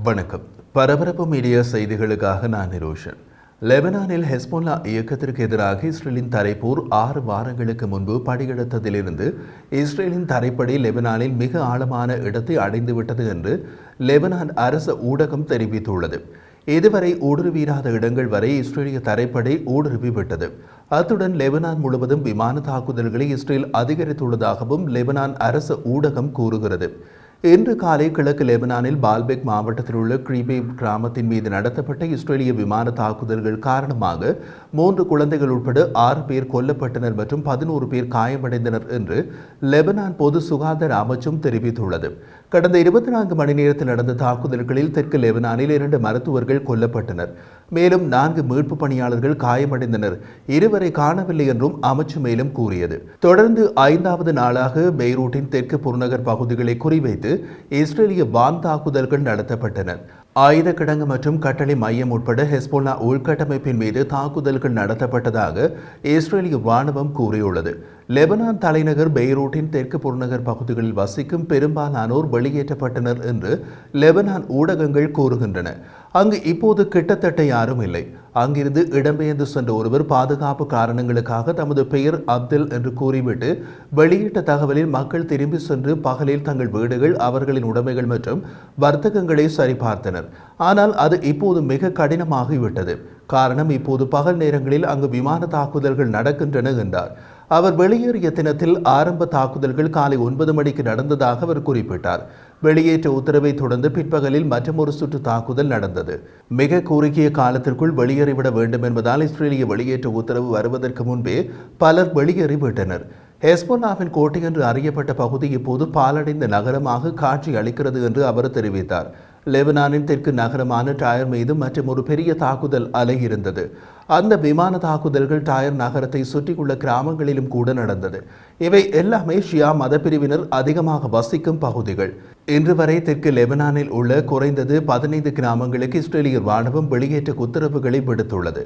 வணக்கம். பரபரப்பு மீடியா செய்திகளுக்காக நான் நிரோஷன். லெபனானில் ஹெஸ்போல்லா இயக்கத்திற்கு எதிராக இஸ்ரேலின் தரைப்போர் 6 வாரங்களுக்கு முன்பு படியெடுத்ததிலிருந்து இஸ்ரேலின் தரைப்படை லெபனானில் மிக ஆழமான இடத்தை அடைந்துவிட்டது என்று லெபனான் அரசு ஊடகம் தெரிவித்துள்ளது. இதுவரை ஊடுருவிராத இடங்கள் வரை இஸ்ரேலிய தரைப்படை ஊடுருவிவிட்டது. அத்துடன் லெபனான் முழுவதும் விமான தாக்குதல்களை இஸ்ரேல் அதிகரித்துள்ளதாகவும் லெபனான் அரசு ஊடகம் கூறுகிறது. இன்று காலை கிழக்கு லெபனானில் பால்பெக் மாவட்டத்தில் உள்ள கிரீபே கிராமத்தின் மீது நடத்தப்பட்ட இஸ்ரேலிய விமான தாக்குதல்கள் காரணமாக 3 குழந்தைகள் உட்பட 6 பேர் கொல்லப்பட்டனர் மற்றும் 11 பேர் காயமடைந்தனர் என்று லெபனான் பொது சுகாதார அமைச்சும் தெரிவித்துள்ளது. கடந்த 24 மணி நேரத்தில் நடந்த தாக்குதல்களில் தெற்கு லெபனானில் 2 மருத்துவர்கள் கொல்லப்பட்டனர். மேலும் 4 மீட்பு பணியாளர்கள் காயமடைந்தனர். இருவரை காணவில்லை என்றும் அமைச்சு மேலும் கூறியது. தொடர்ந்து 5வது நாளாக பெய்ரூட்டின் தெற்கு புறநகர் பகுதிகளை குறிவைத்து இஸ்ரேலிய வான் தாக்குதல்கள் நடத்தப்பட்டன. ஆயுத கிடங்கு மற்றும் கட்டளை மையம் உட்பட ஹெஸ்போல்லா உள்கட்டமைப்பின் மீது தாக்குதல்கள் நடத்தப்பட்டதாக இஸ்ரேலிய ராணுவம் கூறியுள்ளது. லெபனான் தலைநகர் பெய்ரூட்டின் தெற்கு புறநகர் பகுதிகளில் வசிக்கும் பெரும்பாலானோர் வெளியேற்றப்பட்டனர் என்று லெபனான் ஊடகங்கள் கூறுகின்றன. அங்கு இப்போது கிட்டத்தட்ட யாரும் இல்லை. அங்கிருந்து இடம்பெயர்ந்து சென்ற ஒருவர் பாதுகாப்பு காரணங்களுக்காக தமது பெயர் அப்துல் என்று கூறிவிட்டு வெளியிட்ட தகவலில் மக்கள் திரும்பி சென்று பகலில் தங்கள் வீடுகள், அவர்களின் உடைமைகள் மற்றும் வர்த்தகங்களை சரிபார்த்தனர். ஆனால் அது இப்போது மிக கடினமாகிவிட்டது. காரணம், இப்போது பகல் நேரங்களில் அங்கு விமான தாக்குதல்கள் நடக்கின்றன என்றார். அவர் வெளியேறிய தினத்தில் ஆரம்ப தாக்குதல்கள் காலை 9 மணிக்கு நடந்ததாக அவர் குறிப்பிட்டார். வெளியேற்ற உத்தரவை தொடர்ந்து பிற்பகலில் மற்றொரு சுற்று தாக்குதல் நடந்தது. மிக குறுகிய காலத்திற்குள் வெளியேறிவிட வேண்டும் என்பதால் இஸ்ரேலிய வெளியேற்ற உத்தரவு வருவதற்கு முன்பே பலர் வெளியேறிவிட்டனர். ஹெஸ்போல்லாவின் கோட்டை என்று அறியப்பட்ட பகுதி இப்போது பாலடைந்த நகரமாக காட்சி அளிக்கிறது என்று அவர் தெரிவித்தார். லெபனானின் தெற்கு நகரமான டயர் மீது மற்றும் ஒரு பெரிய தாக்குதல் அலை இருந்தது. அந்த விமான தாக்குதல்கள் டயர் நகரத்தை சுற்றியுள்ள கிராமங்களிலும் கூட நடந்தது. இவை எல்லாமே ஷியா மதப்பிரிவினர் அதிகமாக வசிக்கும் பகுதிகள். இன்று வரை தெற்கு லெபனானில் உள்ள குறைந்தது 15 கிராமங்களுக்கு இஸ்ரேலிய ராணுவம் வெளியேற்ற உத்தரவுகளை விடுத்துள்ளது.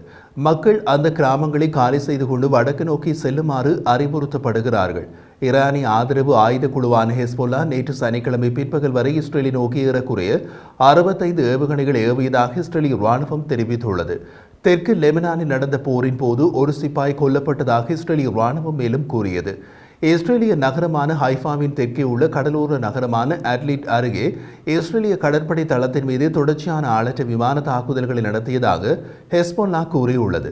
மக்கள் அந்த கிராமங்களை காலி செய்து கொண்டு வடக்கு நோக்கி செல்லுமாறு அறிவுறுத்தப்படுகிறார்கள். ஈரானிய ஆதரவு ஆயுத குழுவான ஹெஸ்போல்லா நேற்று சனிக்கிழமை பிற்பகல் வரை இஸ்ரேலை நோக்கி ஏறக்குறைய 65 ஏவுகணைகள் ஏவியதாக இஸ்ரேலிய ராணுவம் தெரிவித்துள்ளது. தெற்கு லெபனானில் நடந்த போரின் போது ஒரு சிப்பாய் கொல்லப்பட்டதாக இஸ்ரேலிய ராணுவம் மேலும் கூறியது. இஸ்ரேலிய நகரமான ஹைஃபாவின் தெற்கே உள்ள கடலோர நகரமான அட்லிட் அருகே இஸ்ரேலிய கடற்படை தளத்தின் மீது தொடர்ச்சியான ஆளற்ற விமான தாக்குதல்களை நடத்தியதாக ஹெஸ்போல்லா கூறியுள்ளது.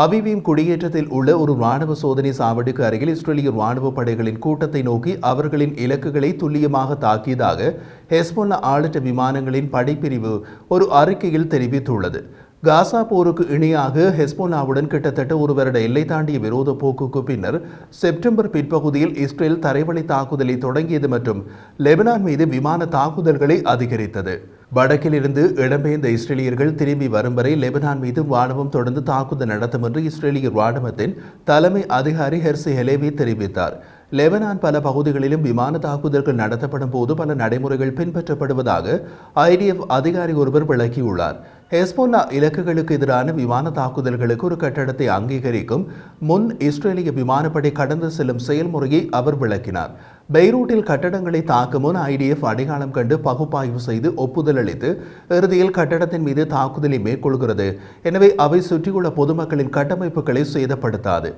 அபிவீம் குடியேற்றத்தில் உள்ள ஒரு ராணுவ சோதனை சாவடிக்கு அருகில் இஸ்ரேலிய ராணுவ படைகளின் கூட்டத்தை நோக்கி அவர்களின் இலக்குகளை துல்லியமாக தாக்கியதாக ஹெஸ்போல்லா ஆளற்ற விமானங்களின் படைப்பிரிவு ஒரு அறிக்கையில் தெரிவித்துள்ளது. காசா போருக்கு இணையாக ஹெஸ்போல்லாவுடன் கிட்டத்தட்ட ஒரு வருட எல்லை தாண்டிய விரோத போக்குக்கு பின்னர் செப்டம்பர் பிற்பகுதியில் இஸ்ரேல் தரைவழி தாக்குதலை தொடங்கியது மற்றும் லெபனான் மீது விமான தாக்குதல்களை அதிகரித்தது. வடக்கில் இருந்து இடம்பெயர்ந்த இஸ்ரேலியர்கள் திரும்பி வரும் வரை லெபனான் மீது ராணுவம் தொடர்ந்து தாக்குதல் நடத்தும் என்று இஸ்ரேலிய ராணுவத்தின் தலைமை அதிகாரி ஹெர்சி ஹெலேவி தெரிவித்தார். லெபனான் பல பகுதிகளிலும் விமான தாக்குதல்கள் நடத்தப்படும் போது பல நடைமுறைகள் பின்பற்றப்படுவதாக IDF அதிகாரி ஒருவர் விளக்கியுள்ளார். ஹெஸ்போல்லா இலக்குகளுக்கு எதிரான விமான தாக்குதல்களுக்கு ஒரு கட்டடத்தை அங்கீகரிக்கும் முன் இஸ்ரேலிய விமானப்படை கடந்து செல்லும் செயல்முறையை அவர் விளக்கினார். பெய்ரூட்டில் கட்டடங்களை தாக்கும் முன் IDF அடையாளம் கண்டு பகுப்பாய்வு செய்து ஒப்புதல் அளித்து இறுதியில் கட்டடத்தின் மீது தாக்குதலை மேற்கொள்கிறது. எனவே அவை சுற்றியுள்ள பொதுமக்களின் கட்டமைப்புகளை சேதப்படுத்தாது.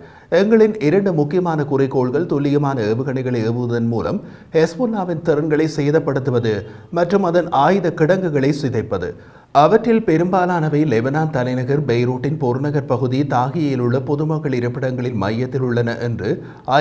எங்களின் 2 முக்கியமான குறிக்கோள்கள் துல்லியமான ஏவுகணைகளை ஏவுவதன் மூலம் ஹெஸ்போல்லாவின் திறன்களை சேதப்படுத்துவது மற்றும் அதன் ஆயுத கிடங்குகளை சிதைப்பது. அவற்றில் பெரும்பாலானவை லெபனான் தலைநகர் பெய்ரூட்டின் புறநகர் பகுதி தாகியில் உள்ள பொதுமக்கள் இருப்பிடங்களின் மையத்தில் உள்ளன என்று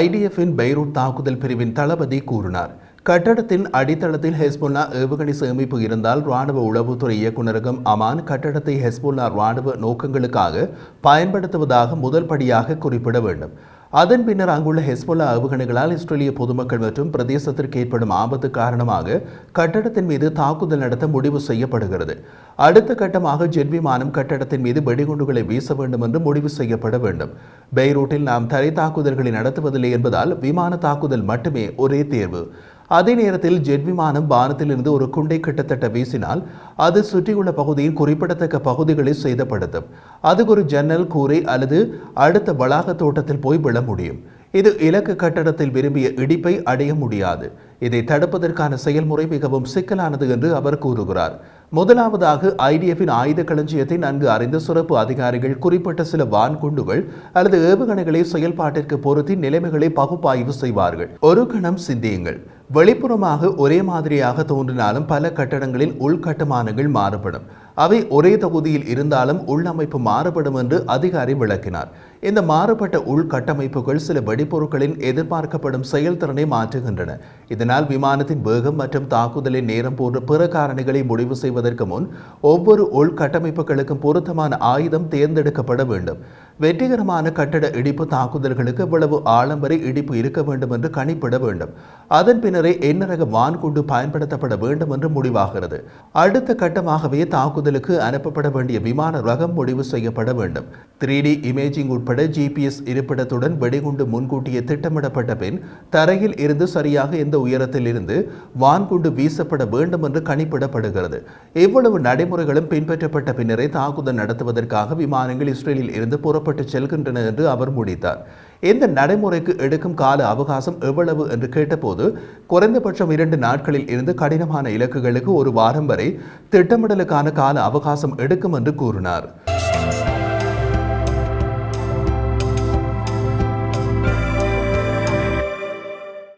IDFின் பெய்ரூட் தாக்குதல் பிரிவின் தளபதி கூறினார். கட்டடத்தின் அடித்தளத்தில் ஹெஸ்போல்லா ஏவுகணை சேமிப்பு இருந்தால் ராணுவ உளவுத்துறை இயக்குநரகம் அமான் கட்டடத்தை ஹெஸ்போல்லா ராணுவ நோக்கங்களுக்காக பயன்படுத்துவதாக முதல் படியாக குறிப்பிட வேண்டும். அதன் பின்னர் அங்குள்ள ஹெஸ்போல்லா ஏவுகணைகளால் இஸ்ரேலிய பொதுமக்கள் மற்றும் பிரதேசத்திற்கு ஏற்படும் ஆபத்து காரணமாக கட்டடத்தின் மீது தாக்குதல் நடத்த முடிவு செய்யப்படுகிறது. அடுத்த கட்டமாக ஜெட் விமானம் கட்டடத்தின் மீது வெடிகுண்டுகளை வீச வேண்டும் என்று முடிவு செய்யப்பட வேண்டும். பெய்ரூட்டில் நாம் தரை தாக்குதல்களை நடத்துவதில்லை என்பதால் விமான தாக்குதல் மட்டுமே ஒரே தேர்வு. அதே நேரத்தில் ஜெட் விமானம் வானத்திலிருந்து ஒரு குண்டை கிட்டத்தட்ட வீசினால் அது சுற்றியுள்ள பகுதியின் குறிப்பிடத்தக்க பகுதிகளை சேதப்படுத்தும். அது ஒரு ஜன்னல், கூரை அல்லது அடுத்த வளாக தோட்டத்தில் போய் விழ முடியும். இது இலக்கு கட்டடத்தில் விரும்பிய இடிப்பை அடைய முடியாது. இதை தடுப்பதற்கான செயல்முறை மிகவும் சிக்கலானது என்று அவர் கூறுகிறார். முதலாவதாக ஐடிஎஃபின் ஆயுத களஞ்சியத்தை நன்கு அறிந்த சிறப்பு அதிகாரிகள் குறிப்பிட்ட சில வான்குண்டுகள் அல்லது ஏவுகணைகளை செயல்பாட்டிற்கு பொருத்தி நிலைமைகளை பகுப்பாய்வு செய்வார்கள். ஒரு கணம் சிந்தியுங்கள். வெளிப்புறமாக ஒரே மாதிரியாக தோன்றினாலும் பல கட்டடங்களில் உள்கட்டுமானங்கள் மாறுபடும். அவை ஒரே தொகுதியில் இருந்தாலும் உள்ளமைப்பு மாறுபடும் என்று அதிகாரி விளக்கினார். இந்த மாறுபட்ட உள்கட்டமைப்புகள் சில வெடிப்பொருட்களின் எதிர்பார்க்கப்படும் செயல்திறனை மாற்றுகின்றன. இதனால் விமானத்தின் வேகம் மற்றும் தாக்குதலின் நேரம் போன்ற பிற காரணிகளை முடிவு செய்வதற்கு முன் ஒவ்வொரு உள்கட்டமைப்புகளுக்கும் பொருத்தமான ஆயுதம் தேர்ந்தெடுக்கப்பட வேண்டும். வெற்றிகரமான கட்டட இடிப்பு தாக்குதல்களுக்கு எவ்வளவு ஆழம் வரை இடிப்பு இருக்க வேண்டும் என்று கணிப்பிட வேண்டும். அதன் பின்னரே என்ன ரக வான்குண்டு பயன்படுத்தப்பட வேண்டும் என்று முடிவாகிறது. அடுத்த கட்டமாகவே தாக்குதலுக்கு அனுப்பப்பட வேண்டிய விமான ரகம் முடிவு செய்யப்பட வேண்டும். 3D இமேஜிங் உட்பட GPS இருப்பிடத்துடன் வெடிகுண்டு முன்கூட்டியே திட்டமிடப்பட்ட பின் தரையில் இருந்து சரியாக எந்த உயரத்தில் இருந்து வான்குண்டு வீசப்பட வேண்டும் என்று கணிப்பிடப்படுகிறது. இவ்வளவு நடைமுறைகளும் பின்பற்றப்பட்ட பின்னரே தாக்குதல் நடத்துவதற்காக விமானங்கள் இஸ்ரேலில் இருந்து புறப்பட்டு செல்கின்றன என்று அவர் முடித்தார். இந்த நடைமுறைக்கு எடுக்கும் கால அவகாசம் எவ்வளவு என்று கேட்டபோது குறைந்தபட்சம் 2 நாட்களில் இருந்து கடினமான இலக்குகளுக்கு 1 வாரம் வரை திட்டமிடலுக்கான கால அவகாசம் எடுக்கும் என்று கூறினார்.